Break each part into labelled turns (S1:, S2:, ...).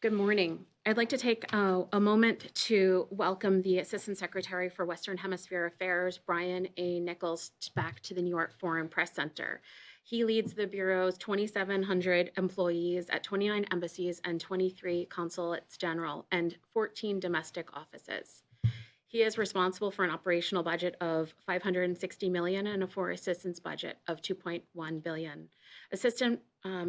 S1: Good morning. I'd like to take a moment to welcome the Assistant Secretary for Western Hemisphere Affairs, Brian A. Nichols, back to the New York Foreign Press Center. He leads the Bureau's 2,700 employees at 29 embassies and 23 consulates general and 14 domestic offices. He is responsible for an operational budget of $560 million and a foreign assistance budget of $2.1 billion. Assistant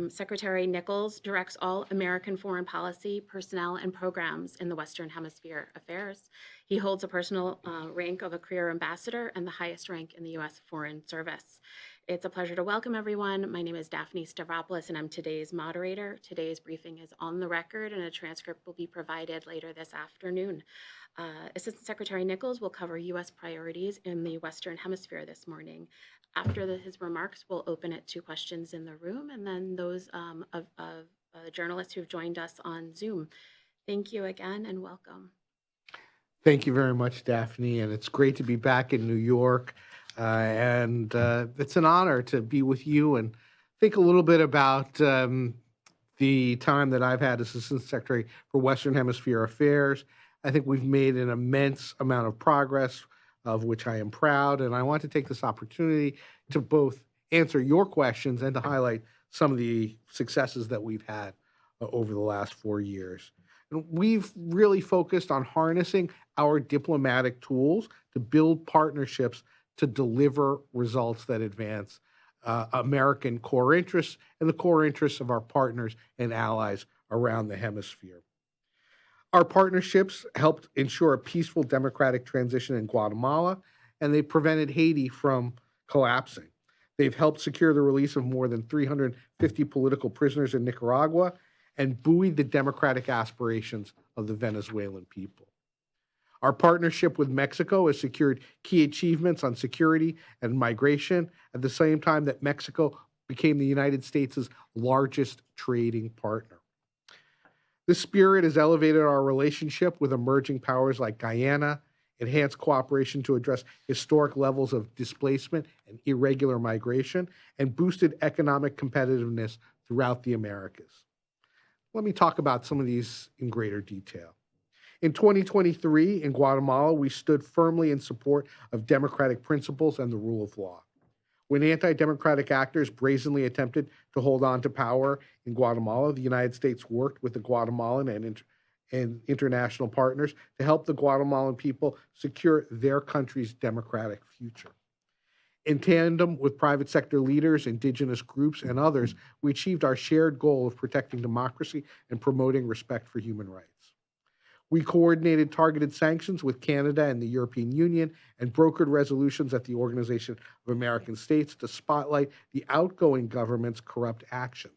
S1: Secretary Nichols directs all American foreign policy, personnel, and programs in the Western Hemisphere affairs. He holds a personal rank of a career ambassador and the highest rank in the U.S. Foreign Service. It's a pleasure to welcome everyone. My name is Daphne Stavropoulos, and I'm today's moderator. Today's briefing is on the record, and a transcript will be provided later this afternoon. Assistant Secretary Nichols will cover U.S. priorities in the Western Hemisphere this morning. After his remarks, we'll open it to questions in the room and then those of journalists who've joined us on Zoom. Thank you again and welcome.
S2: Thank you very much, Daphne, and it's great to be back in New York. It's an honor to be with you and think a little bit about the time that I've had as Assistant Secretary for Western Hemisphere Affairs. I think we've made an immense amount of progress, of which I am proud, and I want to take this opportunity to both answer your questions and to highlight some of the successes that we've had over the last 4 years. And we've really focused on harnessing our diplomatic tools to build partnerships to deliver results that advance American core interests and the core interests of our partners and allies around the hemisphere. Our partnerships helped ensure a peaceful democratic transition in Guatemala, and they prevented Haiti from collapsing. They've helped secure the release of more than 350 political prisoners in Nicaragua and buoyed the democratic aspirations of the Venezuelan people. Our partnership with Mexico has secured key achievements on security and migration at the same time that Mexico became the United States' largest trading partner. This spirit has elevated our relationship with emerging powers like Guyana, enhanced cooperation to address historic levels of displacement and irregular migration, and boosted economic competitiveness throughout the Americas. Let me talk about some of these in greater detail. In 2023, in Guatemala, we stood firmly in support of democratic principles and the rule of law. When anti-democratic actors brazenly attempted to hold on to power in Guatemala, the United States worked with the Guatemalan and international partners to help the Guatemalan people secure their country's democratic future. In tandem with private sector leaders, indigenous groups, and others, we achieved our shared goal of protecting democracy and promoting respect for human rights. We coordinated targeted sanctions with Canada and the European Union and brokered resolutions at the Organization of American States to spotlight the outgoing government's corrupt actions.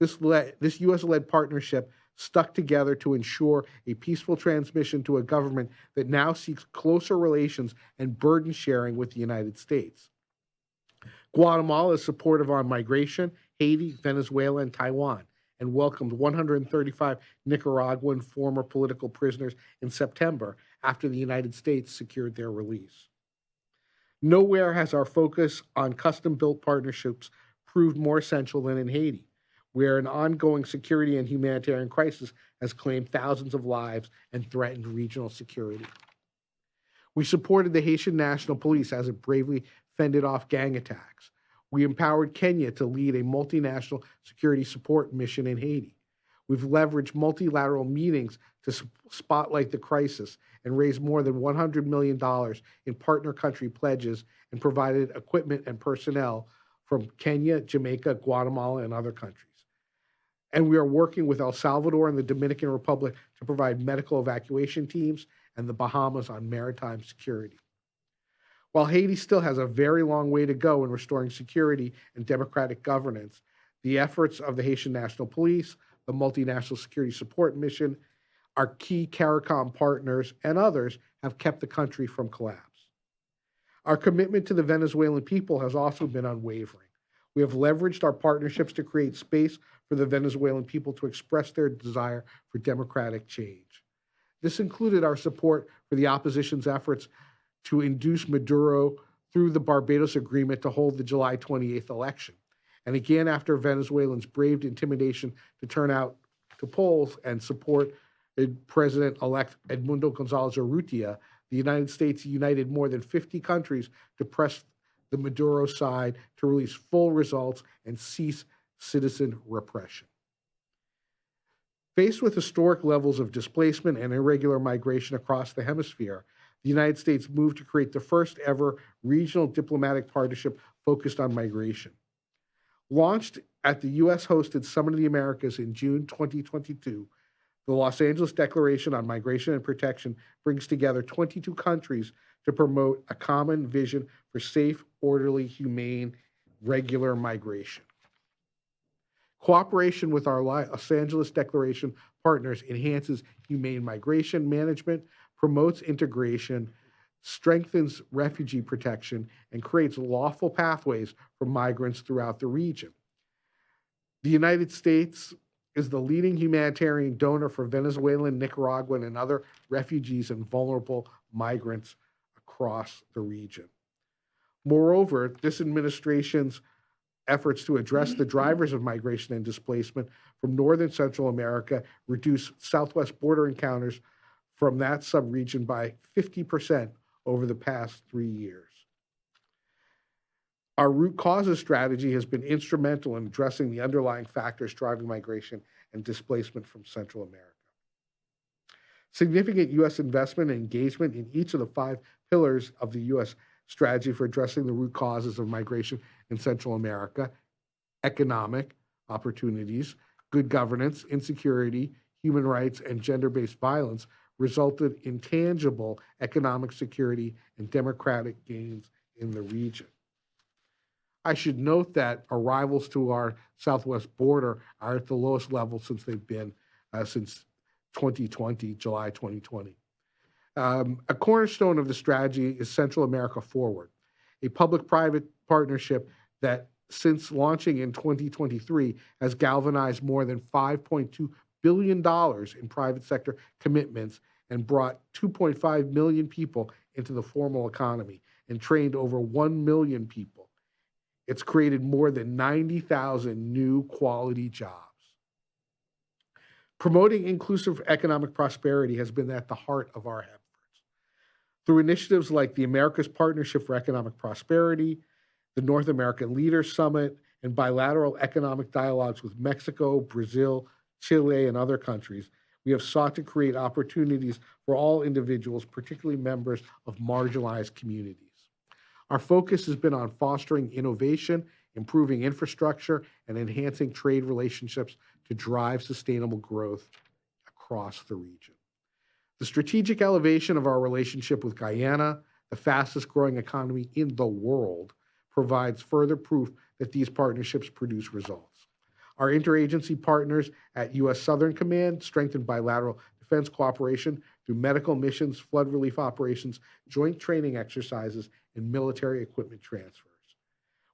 S2: This U.S.-led partnership stuck together to ensure a peaceful transmission to a government that now seeks closer relations and burden sharing with the United States. Guatemala is supportive on migration, Haiti, Venezuela, and Taiwan, and welcomed 135 Nicaraguan former political prisoners in September after the United States secured their release. Nowhere has our focus on custom-built partnerships proved more essential than in Haiti, where an ongoing security and humanitarian crisis has claimed thousands of lives and threatened regional security. We supported the Haitian National Police as it bravely fended off gang attacks. We empowered Kenya to lead a multinational security support mission in Haiti. We've leveraged multilateral meetings to spotlight the crisis and raised more than $100 million in partner country pledges and provided equipment and personnel from Kenya, Jamaica, Guatemala, and other countries. And we are working with El Salvador and the Dominican Republic to provide medical evacuation teams and the Bahamas on maritime security. While Haiti still has a very long way to go in restoring security and democratic governance, the efforts of the Haitian National Police, the Multinational Security Support Mission, our key CARICOM partners, and others have kept the country from collapse. Our commitment to the Venezuelan people has also been unwavering. We have leveraged our partnerships to create space for the Venezuelan people to express their desire for democratic change. This included our support for the opposition's efforts to induce Maduro through the Barbados Agreement to hold the July 28th election, and again after Venezuelans braved intimidation to turn out to polls and support President-elect Edmundo Gonzalez Urrutia, the United States united more than 50 countries to press the Maduro side to release full results and cease citizen repression. Faced with historic levels of displacement and irregular migration across the hemisphere, the United States moved to create the first ever regional diplomatic partnership focused on migration. Launched at the U.S.-hosted Summit of the Americas in June 2022, the Los Angeles Declaration on Migration and Protection brings together 22 countries to promote a common vision for safe, orderly, humane, regular migration. Cooperation with our Los Angeles Declaration partners enhances humane migration management, promotes integration, strengthens refugee protection, and creates lawful pathways for migrants throughout the region. The United States is the leading humanitarian donor for Venezuelan, Nicaraguan, and other refugees and vulnerable migrants across the region. Moreover, this administration's efforts to address the drivers of migration and displacement from Northern Central America reduce Southwest border encounters from that subregion by 50% over the past 3 years. Our root causes strategy has been instrumental in addressing the underlying factors driving migration and displacement from Central America. Significant U.S. investment and engagement in each of the 5 pillars of the U.S. strategy for addressing the root causes of migration in Central America: economic opportunities, good governance, insecurity, human rights, and gender-based violence, resulted in tangible economic security and democratic gains in the region. I should note that arrivals to our southwest border are at the lowest level since they've been since 2020, July 2020. A cornerstone of the strategy is Central America Forward, a public-private partnership that, since launching in 2023, has galvanized more than $5.2 billion in private sector commitments and brought 2.5 million people into the formal economy and trained over 1 million people. It's created more than 90,000 new quality jobs. Promoting inclusive economic prosperity has been at the heart of our efforts. Through initiatives like the Americas Partnership for Economic Prosperity, the North American Leaders Summit, and bilateral economic dialogues with Mexico, Brazil, Chile, and other countries, we have sought to create opportunities for all individuals, particularly members of marginalized communities. Our focus has been on fostering innovation, improving infrastructure, and enhancing trade relationships to drive sustainable growth across the region. The strategic elevation of our relationship with Guyana, the fastest growing economy in the world, provides further proof that these partnerships produce results. Our interagency partners at U.S. Southern Command strengthen bilateral defense cooperation through medical missions, flood relief operations, joint training exercises, and military equipment transfers.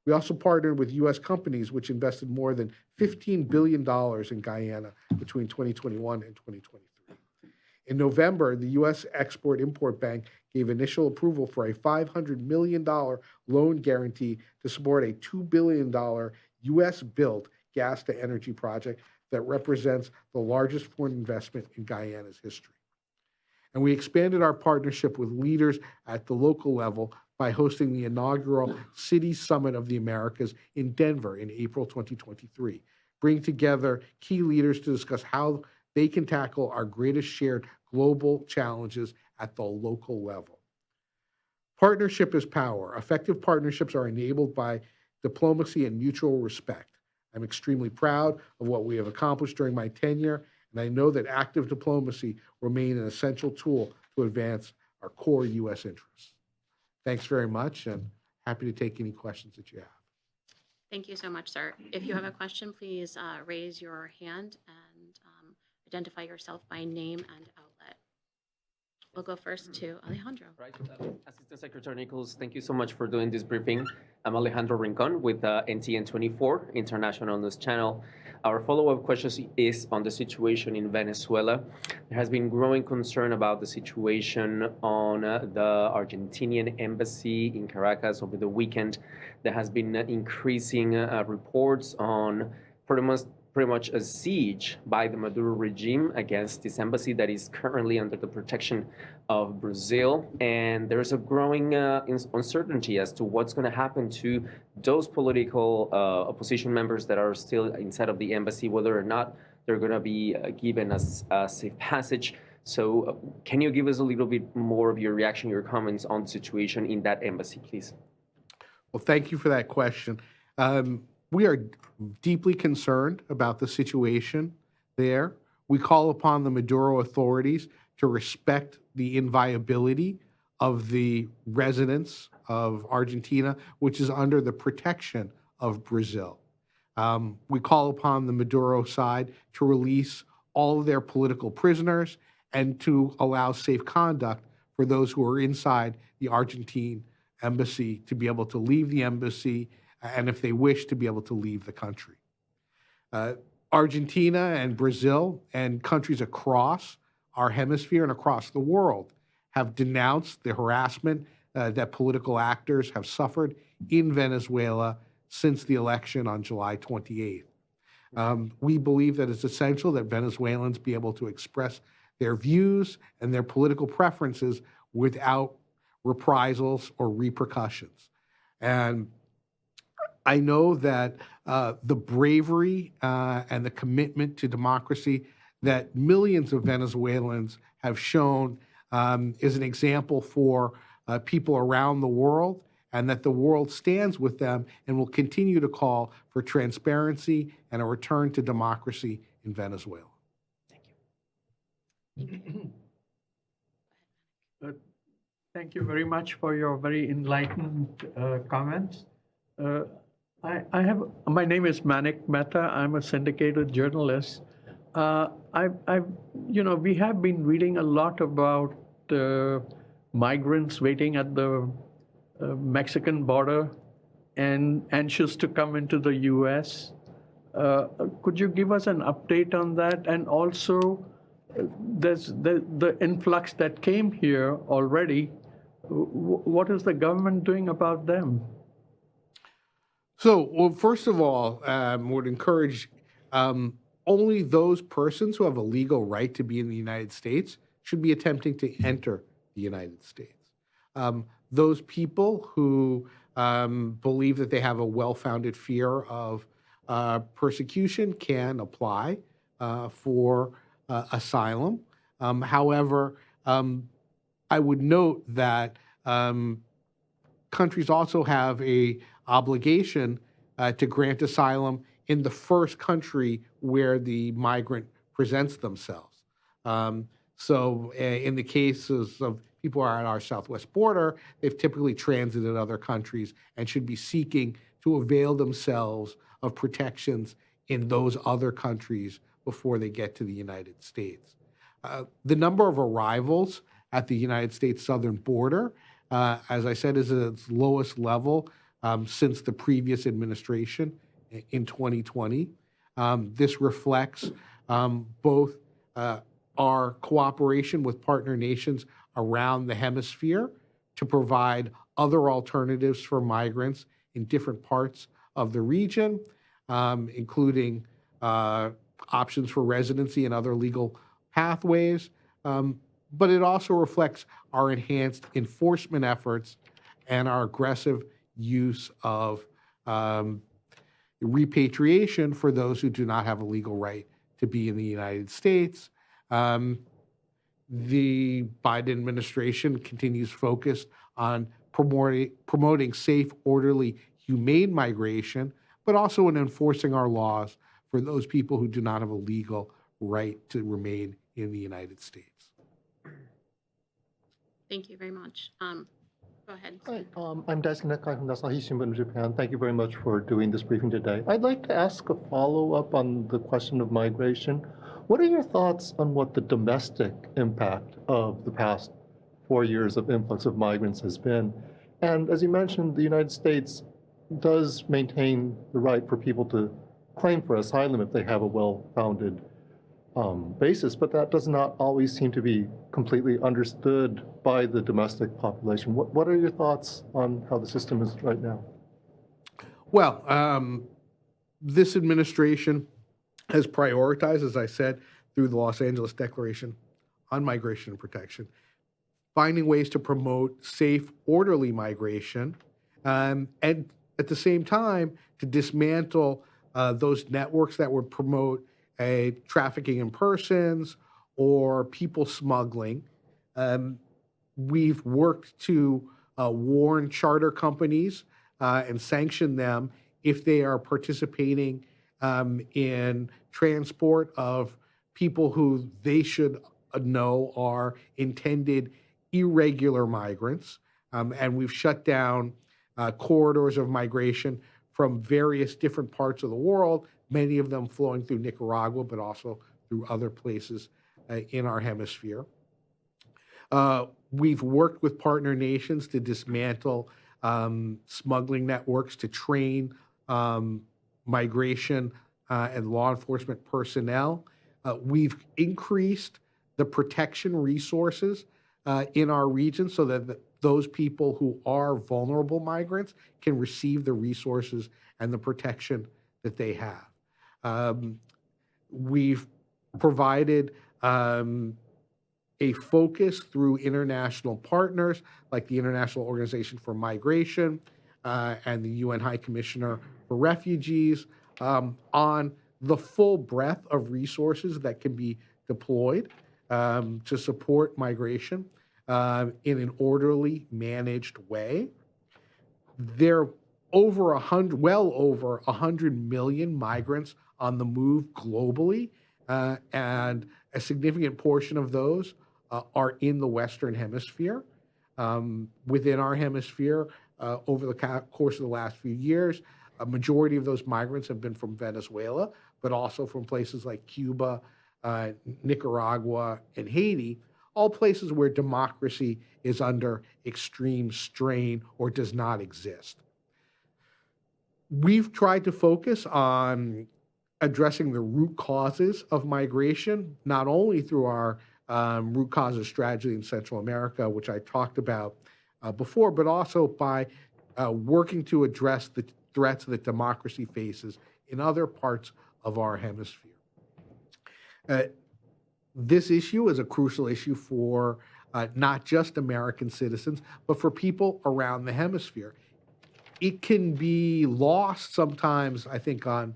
S2: We also partnered with U.S. companies which invested more than $15 billion in Guyana between 2021 and 2023. In November, the U.S. Export-Import Bank gave initial approval for a $500 million loan guarantee to support a $2 billion U.S.-built gas-to-energy project that represents the largest foreign investment in Guyana's history. And we expanded our partnership with leaders at the local level by hosting the inaugural City Summit of the Americas in Denver in April 2023, bringing together key leaders to discuss how they can tackle our greatest shared global challenges at the local level. Partnership is power. Effective partnerships are enabled by diplomacy and mutual respect. I'm extremely proud of what we have accomplished during my tenure, and I know that active diplomacy remains an essential tool to advance our core U.S. interests. Thanks very much, and happy to take any questions that you have.
S1: Thank you so much, sir. If you have a question, please raise your hand and identify yourself by name and outlet. We'll go first to Alejandro.
S3: Right. Assistant Secretary Nichols, thank you so much for doing this briefing. I'm Alejandro Rincon with NTN24 International News Channel. Our follow-up question is on the situation in Venezuela. There has been growing concern about the situation on the Argentinian embassy in Caracas over the weekend. There has been increasing reports on pretty much pretty much a siege by the Maduro regime against this embassy that is currently under the protection of Brazil. And there's a growing uncertainty as to what's going to happen to those political opposition members that are still inside of the embassy, whether or not they're going to be given a safe passage. So can you give us a little bit more of your reaction, your comments on the situation in that embassy, please?
S2: Well, thank you for that question. We are deeply concerned about the situation there. We call upon the Maduro authorities to respect the inviolability of the residents of Argentina, which is under the protection of Brazil. We call upon the Maduro side to release all of their political prisoners and to allow safe conduct for those who are inside the Argentine embassy to be able to leave the embassy and, if they wish, to be able to leave the country. Argentina and Brazil and countries across our hemisphere and across the world have denounced the harassment that political actors have suffered in Venezuela since the election on July 28th. We believe that it's essential that Venezuelans be able to express their views and their political preferences without reprisals or repercussions. And I know that the bravery and the commitment to democracy that millions of Venezuelans have shown is an example for people around the world, and that the world stands with them and will continue to call for transparency and a return to democracy in Venezuela.
S4: Thank you very much for your very enlightened comments. My name is Manik Mehta. I'm a syndicated journalist. We have been reading a lot about migrants waiting at the Mexican border and anxious to come into the U.S. Could you give us an update on that? And also, there's the influx that came here already. What is the government doing about them?
S2: So, well, first of all, would encourage only those persons who have a legal right to be in the United States should be attempting to enter the United States. Those people who believe that they have a well-founded fear of persecution can apply for asylum. However, I would note that countries also have a obligation to grant asylum in the first country where the migrant presents themselves. So in the cases of people who are at our southwest border, they've typically transited other countries and should be seeking to avail themselves of protections in those other countries before they get to the United States. The number of arrivals at the United States southern border, as I said, is at its lowest level since the previous administration in 2020. This reflects both our cooperation with partner nations around the hemisphere to provide other alternatives for migrants in different parts of the region, including options for residency and other legal pathways. But it also reflects our enhanced enforcement efforts and our aggressive use of repatriation for those who do not have a legal right to be in the United States. The Biden administration continues focused on promoting safe, orderly, humane migration, but also in enforcing our laws for those people who do not have a legal right to remain in the United States.
S1: Thank you very much. Go ahead.
S5: Hi, I'm Daisuke Nakai from the Asahi Shimbun in Japan. Thank you very much for doing this briefing today. I'd like to ask a follow-up on the question of migration. What are your thoughts on what the domestic impact of the past 4 years of influx of migrants has been? And as you mentioned, the United States does maintain the right for people to claim for asylum if they have a well-founded basis, but that does not always seem to be completely understood by the domestic population. What are your thoughts on how the system is right now?
S2: Well, this administration has prioritized, as I said, through the Los Angeles Declaration on Migration and Protection, finding ways to promote safe, orderly migration, and at the same time to dismantle those networks that would promote trafficking in persons or people smuggling. We've worked to warn charter companies and sanction them if they are participating in transport of people who they should know are intended irregular migrants. And we've shut down corridors of migration from various different parts of the world, many of them flowing through Nicaragua, but also through other places in our hemisphere. We've worked with partner nations to dismantle smuggling networks, to train migration and law enforcement personnel. We've increased the protection resources in our region so that those people who are vulnerable migrants can receive the resources and the protection that they have. We've provided a focus through international partners like the International Organization for Migration and the UN High Commissioner for Refugees on the full breadth of resources that can be deployed to support migration in an orderly, managed way. There are well over 100 million migrants on the move globally, and a significant portion of those are in the Western Hemisphere. Within our hemisphere, over the course of the last few years, a majority of those migrants have been from Venezuela, but also from places like Cuba, Nicaragua, and Haiti, all places where democracy is under extreme strain or does not exist. We've tried to focus on addressing the root causes of migration, not only through our root causes strategy in Central America, which I talked about before, but also by working to address the threats that democracy faces in other parts of our hemisphere. This issue is a crucial issue for not just American citizens, but for people around the hemisphere. It can be lost sometimes, I think, on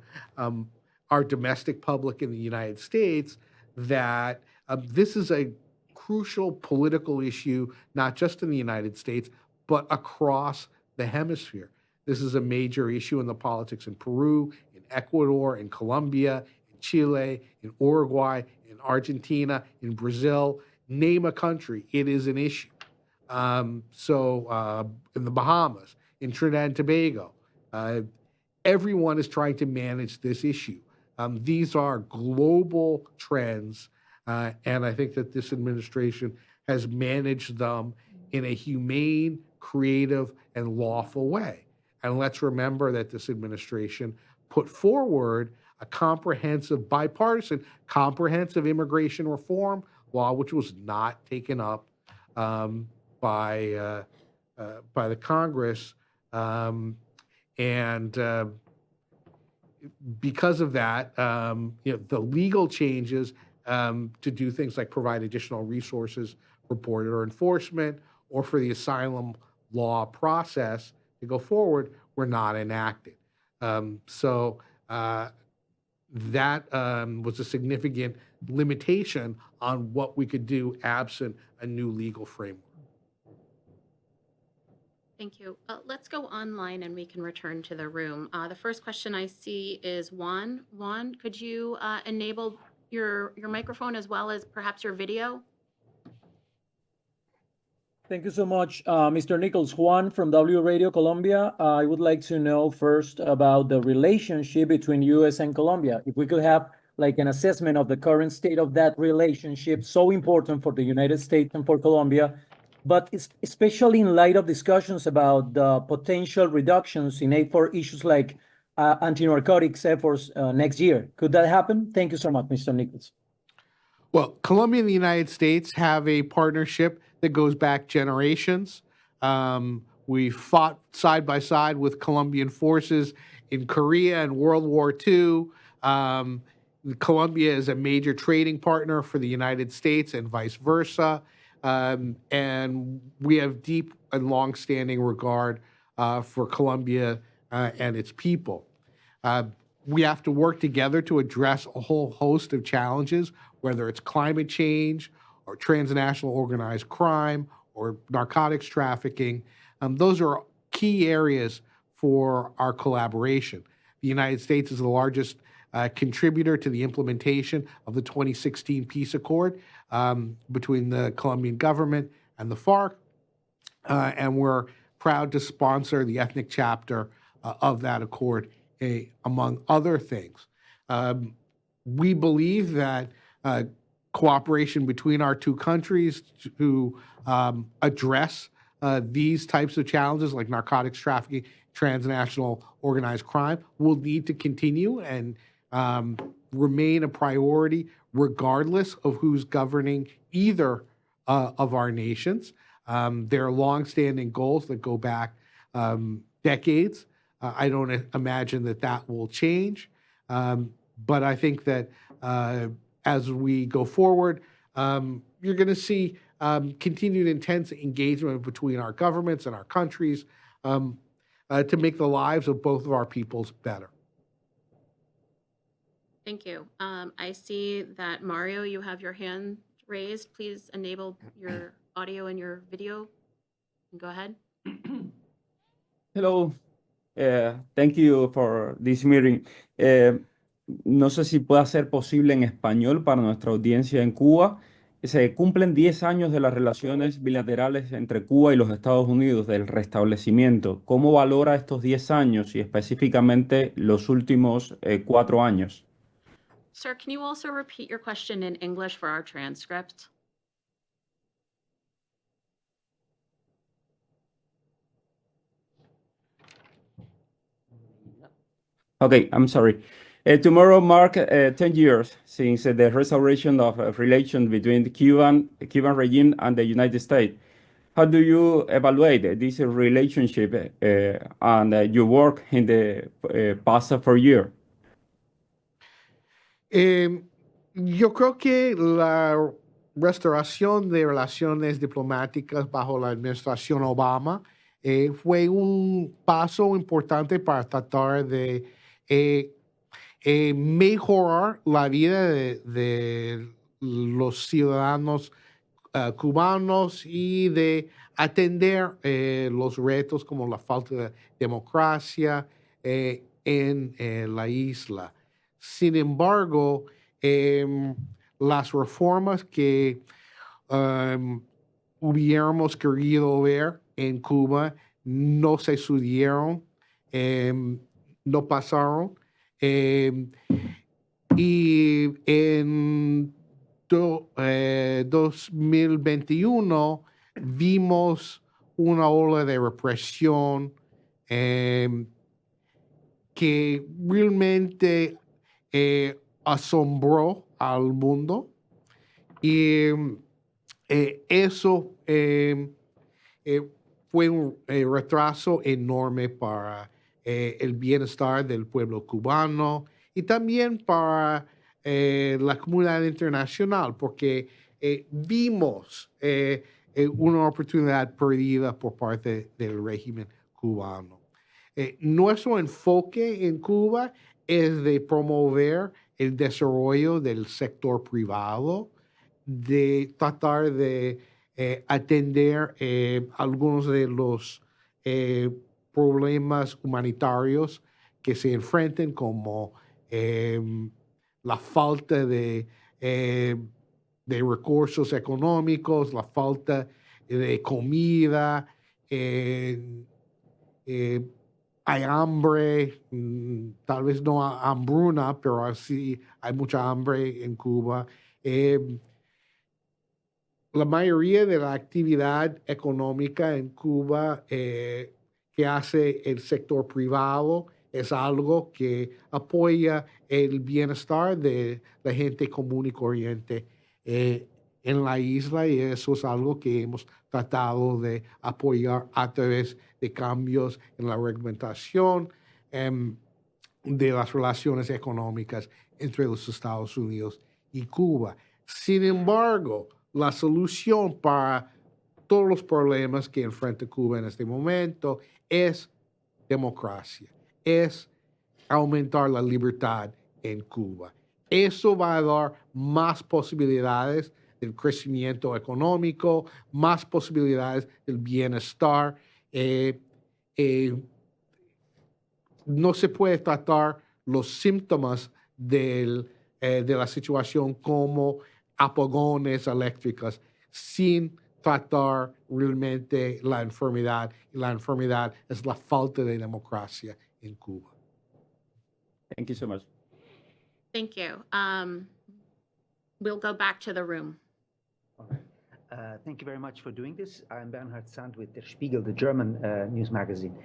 S2: our domestic public in the United States that this is a crucial political issue, not just in the United States, but across the hemisphere. This is a major issue in the politics in Peru, in Ecuador, in Colombia, in Chile, in Uruguay, in Argentina, in Brazil. Name a country, it is an issue. In the Bahamas, in Trinidad and Tobago, everyone is trying to manage this issue. These are global trends, and I think that this administration has managed them in a humane, creative, and lawful way. And let's remember that this administration put forward a comprehensive, bipartisan, comprehensive immigration reform law, which was not taken up by the Congress. Because of that, the legal changes to do things like provide additional resources for border enforcement or for the asylum law process to go forward were not enacted. That was a significant limitation on what we could do absent a new legal framework.
S1: Thank you. Let's go online and we can return to the room. The first question I see is Juan. Juan, could you enable your microphone as well as perhaps your video?
S6: Thank you so much, Mr. Nichols. Juan from W Radio Colombia. I would like to know first about the relationship between U.S. and Colombia. If we could have like an assessment of the current state of that relationship, so important for the United States and for Colombia, but especially in light of discussions about the potential reductions in aid for issues like anti-narcotics efforts next year. Could that happen? Thank you so much, Mr. Nichols.
S2: Well, Colombia and the United States have a partnership that goes back generations. We fought side by side with Colombian forces in Korea and World War II. Colombia is a major trading partner for the United States and vice versa. And we have deep and longstanding regard for Colombia and its people. We have to work together to address a whole host of challenges, whether it's climate change or transnational organized crime or narcotics trafficking. Those are key areas for our collaboration. The United States is the largest contributor to the implementation of the 2016 peace accord between the Colombian government and the FARC, and we're proud to sponsor the ethnic chapter of that accord, among other things. We believe that cooperation between our two countries to address these types of challenges like narcotics trafficking, transnational organized crime will need to continue and remain a priority regardless of who's governing either of our nations. There are longstanding goals that go back decades. I don't imagine that will change. But I think that as we go forward, you're going to see continued intense engagement between our governments and our countries to make the lives of both of our peoples better.
S1: Thank you. I see that Mario, you have your hand raised. Please enable your audio and your video. Go ahead.
S7: Hello. Thank you for this meeting. No sé si pueda ser posible en español para nuestra audiencia en Cuba. Se cumplen 10 años de las relaciones bilaterales entre Cuba y los Estados Unidos, del restablecimiento. ¿Cómo valora estos 10 años y específicamente los últimos 4 años?
S1: Sir, can you also repeat your question in English for our transcript?
S7: Okay, I'm sorry. Tomorrow mark 10 years since the restoration of relations between the Cuban regime and the United States. How do you evaluate this relationship and your work in the past 4 years?
S2: Yo creo que la restauración de relaciones diplomáticas bajo la administración Obama fue un paso importante para tratar de mejorar la vida de los ciudadanos cubanos y de atender los retos como la falta de democracia en la isla. Sin embargo, las reformas que hubiéramos querido ver en Cuba no se sucedieron, no pasaron. Y en 2021 vimos una ola de represión que realmente asombró al mundo, y eso fue un retraso enorme para el bienestar del pueblo cubano y también para la comunidad internacional, porque vimos una oportunidad perdida por parte del régimen cubano. Nuestro enfoque en Cuba es de promover el desarrollo del sector privado, de tratar de atender algunos de los problemas humanitarios que se enfrentan, como la falta de recursos económicos, la falta de comida, hay hambre, tal vez no hambruna, pero sí hay mucha hambre en Cuba. La mayoría de la actividad económica en Cuba que hace el sector privado es algo que apoya el bienestar de la gente común y corriente en la isla, y eso es algo que hemos tratado de apoyar a través de cambios en la reglamentación de las relaciones económicas entre los Estados Unidos y Cuba. Sin embargo, la solución para todos los problemas que enfrenta Cuba en este momento es democracia, es aumentar la libertad en Cuba. Eso va a dar más posibilidades del crecimiento económico, más posibilidades del bienestar. No se puede tratar los síntomas de la situación como apagones eléctricos sin tratar realmente la enfermedad. Y la enfermedad es la falta de democracia en Cuba.
S7: Thank you so much.
S1: Thank you. We'll go back to the room.
S8: All right. Thank you very much for doing this. I'm Bernhard Sand with Der Spiegel, the German news magazine.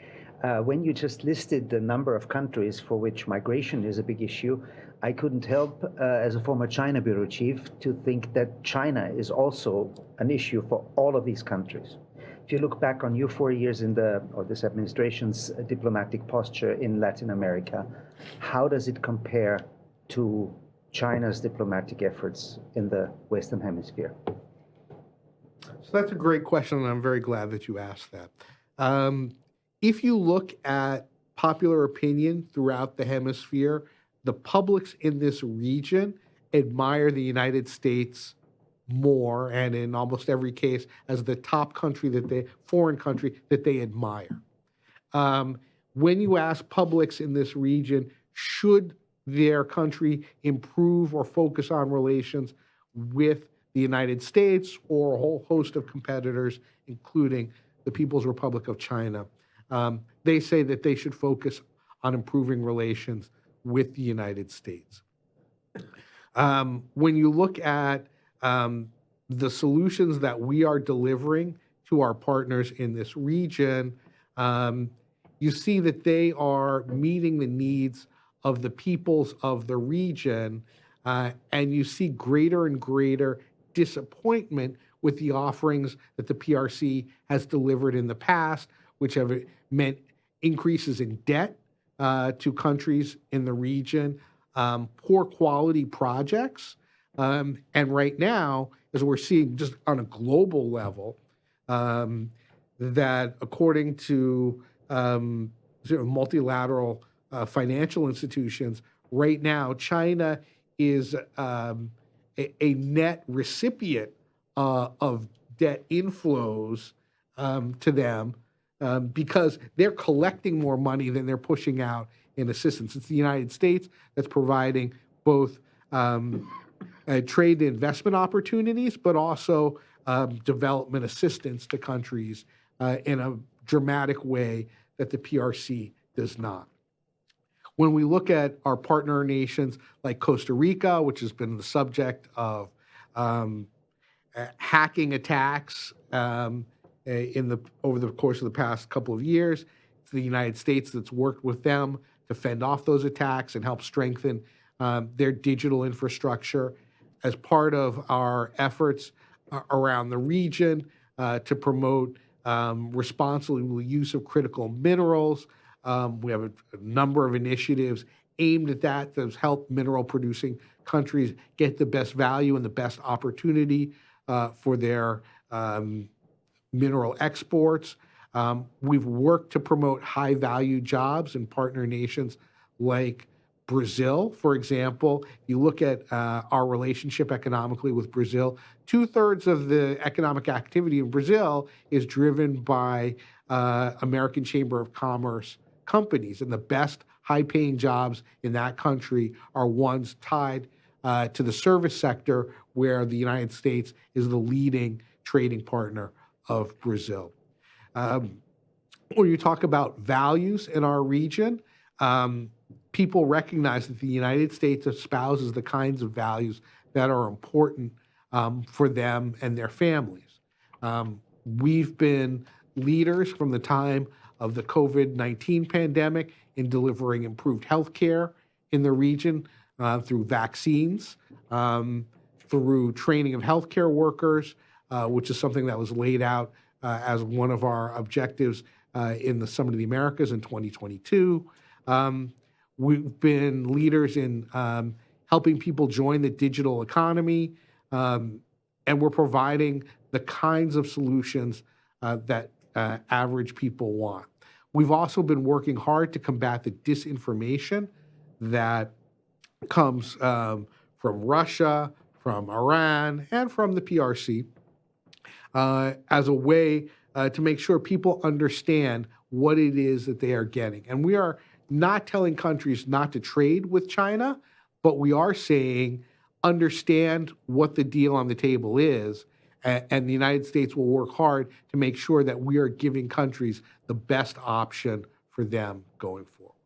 S8: When you just listed the number of countries for which migration is a big issue, I couldn't help, as a former China bureau chief, to think that China is also an issue for all of these countries. If you look back on your 4 years in this administration's diplomatic posture in Latin America, how does it compare to China's diplomatic efforts in the Western Hemisphere?
S2: So that's a great question, and I'm very glad that you asked that. If you look at popular opinion throughout the hemisphere, the publics in this region admire the United States more, and in almost every case, as the top foreign country that they admire. When you ask publics in this region, should their country improve or focus on relations with the United States or a whole host of competitors, including the People's Republic of China, they say that they should focus on improving relations with the United States. When you look at the solutions that we are delivering to our partners in this region, you see that they are meeting the needs of the peoples of the region, and you see greater and greater disappointment with the offerings that the PRC has delivered in the past, which have meant increases in debt to countries in the region, poor quality projects, and right now, as we're seeing just on a global level, that according to multilateral financial institutions, right now, China is a net recipient of debt inflows to them because they're collecting more money than they're pushing out in assistance. It's the United States that's providing both trade and investment opportunities, but also development assistance to countries in a dramatic way that the PRC does not. When we look at our partner nations like Costa Rica, which has been the subject of hacking attacks over the course of the past couple of years, it's the United States that's worked with them to fend off those attacks and help strengthen their digital infrastructure. As part of our efforts around the region to promote responsible use of critical minerals, we have a number of initiatives aimed at that has helped mineral producing countries get the best value and the best opportunity for their mineral exports. We've worked to promote high value jobs in partner nations like Brazil, for example. You look at our relationship economically with Brazil, 2/3 of the economic activity in Brazil is driven by American Chamber of Commerce companies, and the best high-paying jobs in that country are ones tied to the service sector, where the United States is the leading trading partner of Brazil. When you talk about values in our region, people recognize that the United States espouses the kinds of values that are important for them and their families. We've been leaders from the time of the COVID-19 pandemic in delivering improved health care in the region through vaccines, through training of healthcare workers, which is something that was laid out as one of our objectives in the Summit of the Americas in 2022. We've been leaders in helping people join the digital economy, and we're providing the kinds of solutions that average people want. We've also been working hard to combat the disinformation that comes from Russia, from Iran, and from the PRC as a way to make sure people understand what it is that they are getting. And we are not telling countries not to trade with China, but we are saying understand what the deal on the table is, and the United States will work hard to make sure that we are giving countries the best option for them going forward.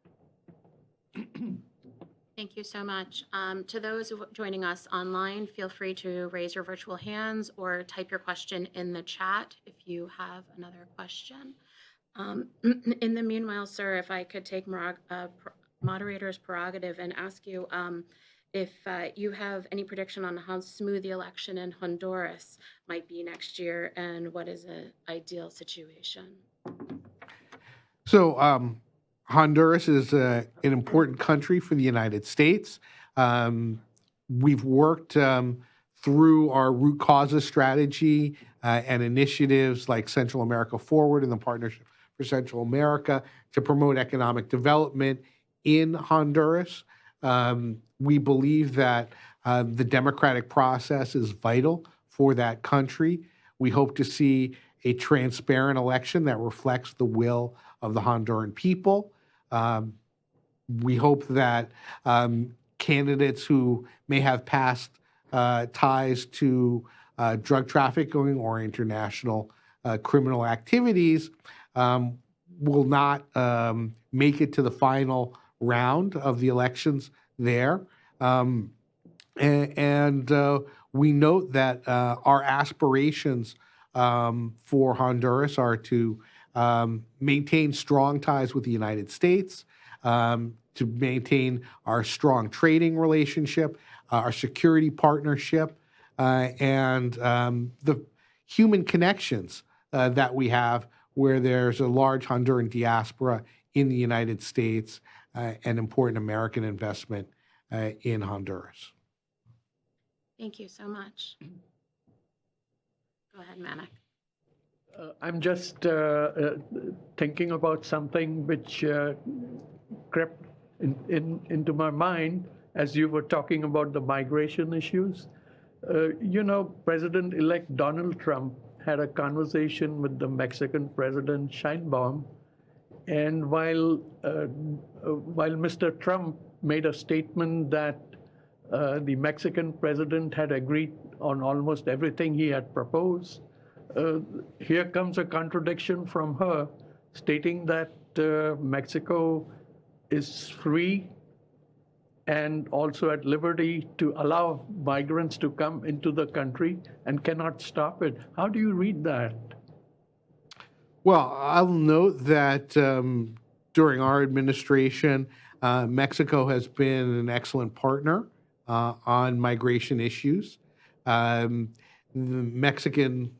S1: Thank you so much. To those joining us online, feel free to raise your virtual hands or type your question in the chat if you have another question. In the meanwhile, sir, if I could take moderator's prerogative and ask you if you have any prediction on how smooth the election in Honduras might be next year and what is an ideal situation?
S2: So Honduras is an important country for the United States. We've worked through our root causes strategy and initiatives like Central America Forward and the Partnership for Central America to promote economic development in Honduras. We believe that the democratic process is vital for that country. We hope to see a transparent election that reflects the will of the Honduran people. We hope that candidates who may have past ties to drug trafficking or international criminal activities will not make it to the final round of the elections there. And we note that our aspirations for Honduras are to maintain strong ties with the United States, to maintain our strong trading relationship, our security partnership, and the human connections that we have where there's a large Honduran diaspora in the United States and important American investment in Honduras.
S1: Thank you so much. Go ahead, Manik.
S4: I'm just thinking about something which crept into my mind as you were talking about the migration issues. President-elect Donald Trump had a conversation with the Mexican President Sheinbaum, and while Mr. Trump made a statement that the Mexican president had agreed on almost everything he had proposed, here comes a contradiction from her, stating that Mexico is free and also at liberty to allow migrants to come into the country and cannot stop it. How do you read that?
S2: Well, I'll note that during our administration, Mexico has been an excellent partner on migration issues. The Mexican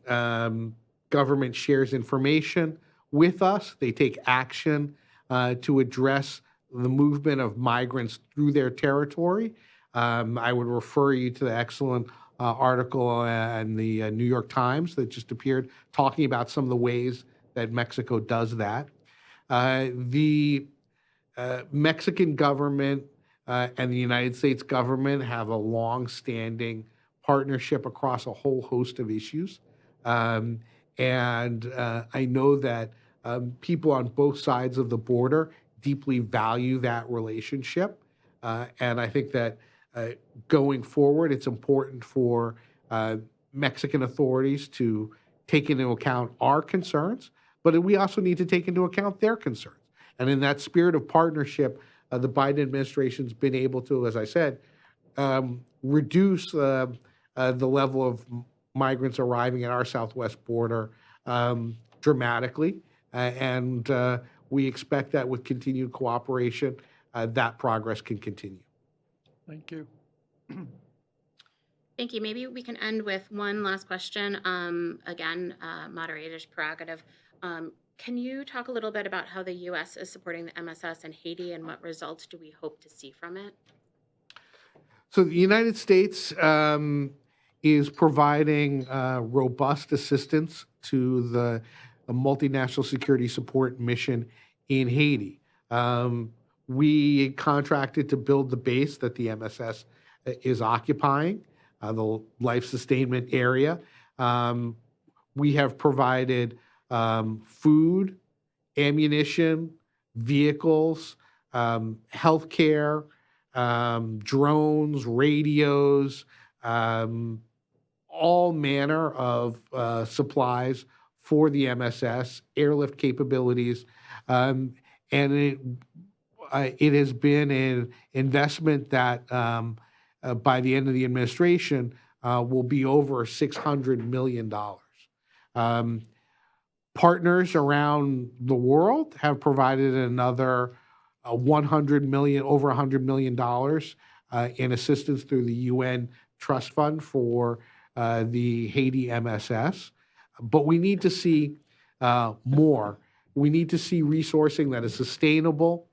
S2: government shares information with us. They take action to address the movement of migrants through their territory. I would refer you to the excellent article in the New York Times that just appeared talking about some of the ways that Mexico does that. The Mexican government and the United States government have a long-standing partnership across a whole host of issues. And I know that people on both sides of the border deeply value that relationship. And I think that going forward, it's important for Mexican authorities to take into account our concerns, but we also need to take into account their concerns. And in that spirit of partnership, the Biden administration's been able to, as I said, reduce the level of migrants arriving at our southwest border dramatically. And we expect that with continued cooperation, that progress can continue.
S4: Thank you.
S1: Thank you. Maybe we can end with one last question. Again, moderator's prerogative. Can you talk a little bit about how the U.S. is supporting the MSS in Haiti and what results do we hope to see from it?
S2: So the United States is providing robust assistance to the multinational security support mission in Haiti. We contracted to build the base that the MSS is occupying, the life sustainment area. We have provided food, ammunition, vehicles, healthcare, drones, radios, all manner of supplies for the MSS, airlift capabilities, and it has been an investment that by the end of the administration will be over $600 million. Partners around the world have provided another $100 million, over $100 million in assistance through the UN Trust Fund for the Haiti MSS. But we need to see more. We need to see resourcing that is sustainable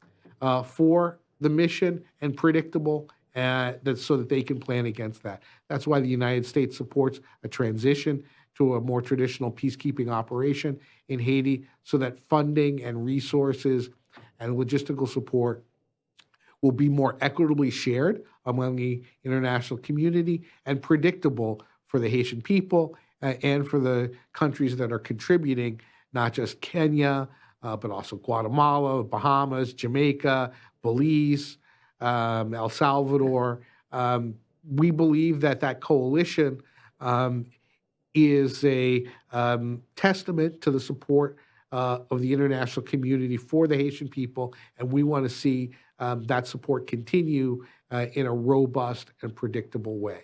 S2: for the mission and predictable so that they can plan against that. That's why the United States supports a transition to a more traditional peacekeeping operation in Haiti so that funding and resources and logistical support will be more equitably shared among the international community and predictable for the Haitian people and for the countries that are contributing, not just Kenya, but also Guatemala, Bahamas, Jamaica, Belize, El Salvador. We believe that coalition is a testament to the support of the international community for the Haitian people, and we want to see that support continue in a robust and predictable way.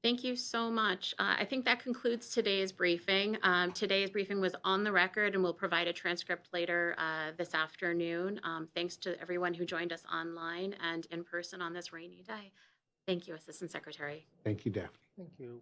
S1: Thank you so much. I think that concludes today's briefing. Today's briefing was on the record, and we'll provide a transcript later this afternoon. Thanks to everyone who joined us online and in person on this rainy day. Thank you, Assistant Secretary.
S2: Thank you, Daphne.
S5: Thank you.